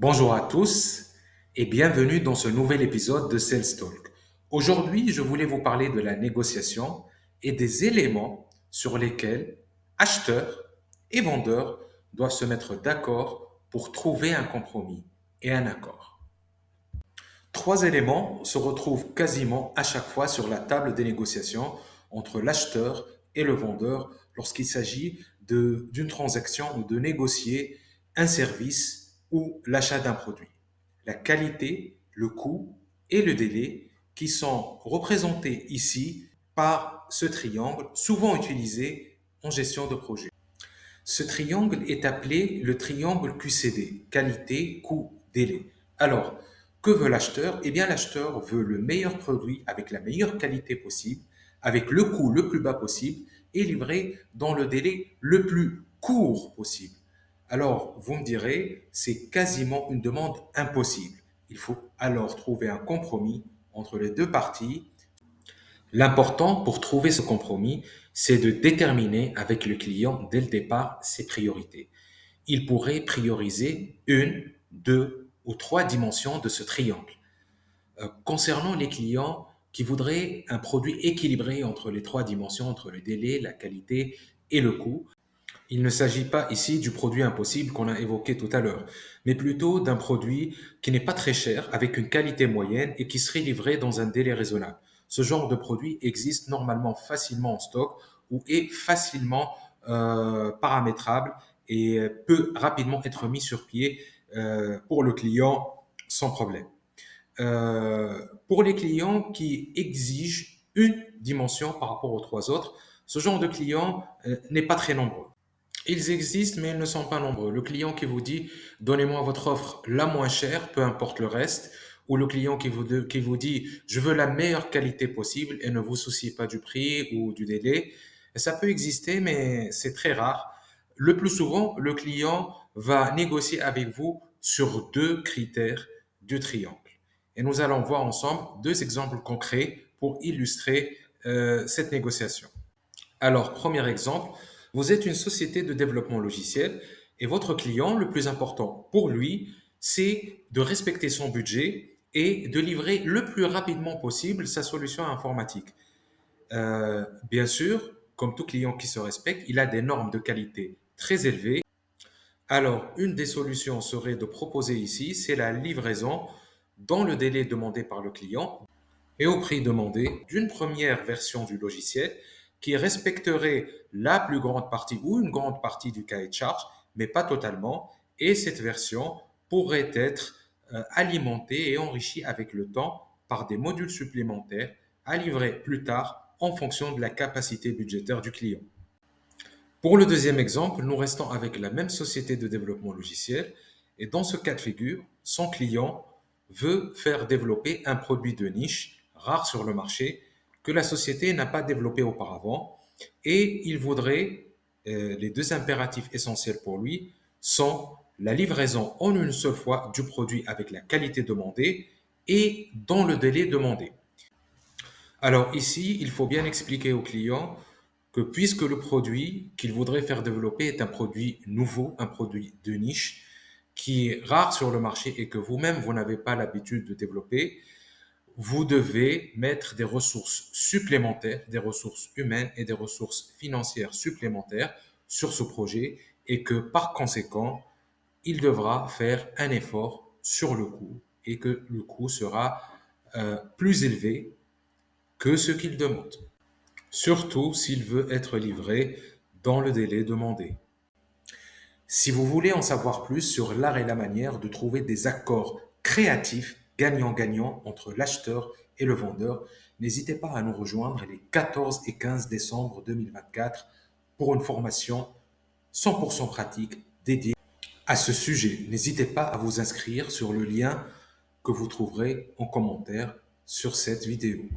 Bonjour à tous et bienvenue dans ce nouvel épisode de Sales Talk. Aujourd'hui, je voulais vous parler de la négociation et des éléments sur lesquels acheteurs et vendeurs doivent se mettre d'accord pour trouver un compromis et un accord. Trois éléments se retrouvent quasiment à chaque fois sur la table des négociations entre l'acheteur et le vendeur lorsqu'il s'agit d'une transaction ou de négocier un service ou l'achat d'un produit. La qualité, le coût et le délai qui sont représentés ici par ce triangle souvent utilisé en gestion de projet. Ce triangle est appelé le triangle QCD, qualité, coût, délai. Alors, que veut l'acheteur? Eh bien, l'acheteur veut le meilleur produit avec la meilleure qualité possible, avec le coût le plus bas possible et livré dans le délai le plus court possible. Alors, vous me direz, c'est quasiment une demande impossible. Il faut alors trouver un compromis entre les deux parties. L'important pour trouver ce compromis, c'est de déterminer avec le client dès le départ ses priorités. Il pourrait prioriser une, deux ou trois dimensions de ce triangle. Concernant les clients qui voudraient un produit équilibré entre les trois dimensions, entre le délai, la qualité et le coût, il ne s'agit pas ici du produit impossible qu'on a évoqué tout à l'heure, mais plutôt d'un produit qui n'est pas très cher, avec une qualité moyenne et qui serait livré dans un délai raisonnable. Ce genre de produit existe normalement facilement en stock ou est facilement paramétrable et peut rapidement être mis sur pied pour le client sans problème. Pour les clients qui exigent une dimension par rapport aux trois autres, ce genre de client n'est pas très nombreux. Ils existent, mais ils ne sont pas nombreux. Le client qui vous dit, donnez-moi votre offre la moins chère, peu importe le reste, ou le client qui vous dit, je veux la meilleure qualité possible et ne vous souciez pas du prix ou du délai. Ça peut exister, mais c'est très rare. Le plus souvent, le client va négocier avec vous sur deux critères du triangle. Et nous allons voir ensemble deux exemples concrets pour illustrer cette négociation. Alors, premier exemple, vous êtes une société de développement logiciel et votre client, le plus important pour lui, c'est de respecter son budget et de livrer le plus rapidement possible sa solution informatique. Bien sûr, comme tout client qui se respecte, il a des normes de qualité très élevées. Alors, une des solutions serait de proposer ici, c'est la livraison dans le délai demandé par le client et au prix demandé d'une première version du logiciel qui respecterait la plus grande partie ou une grande partie du cahier de charge, mais pas totalement. Et cette version pourrait être alimentée et enrichie avec le temps par des modules supplémentaires à livrer plus tard en fonction de la capacité budgétaire du client. Pour le deuxième exemple, nous restons avec la même société de développement logiciel et dans ce cas de figure, son client veut faire développer un produit de niche rare sur le marché que la société n'a pas développé auparavant et il voudrait, les deux impératifs essentiels pour lui sont la livraison en une seule fois du produit avec la qualité demandée et dans le délai demandé. Alors ici, il faut bien expliquer au client que puisque le produit qu'il voudrait faire développer est un produit nouveau, un produit de niche, qui est rare sur le marché et que vous-même, vous n'avez pas l'habitude de développer, vous devez mettre des ressources supplémentaires, des ressources humaines et des ressources financières supplémentaires sur ce projet et que par conséquent, il devra faire un effort sur le coût et que le coût sera plus élevé que ce qu'il demande, surtout s'il veut être livré dans le délai demandé. Si vous voulez en savoir plus sur l'art et la manière de trouver des accords créatifs gagnant-gagnant entre l'acheteur et le vendeur, n'hésitez pas à nous rejoindre les 14 et 15 décembre 2024 pour une formation 100% pratique dédiée à ce sujet. N'hésitez pas à vous inscrire sur le lien que vous trouverez en commentaire sur cette vidéo.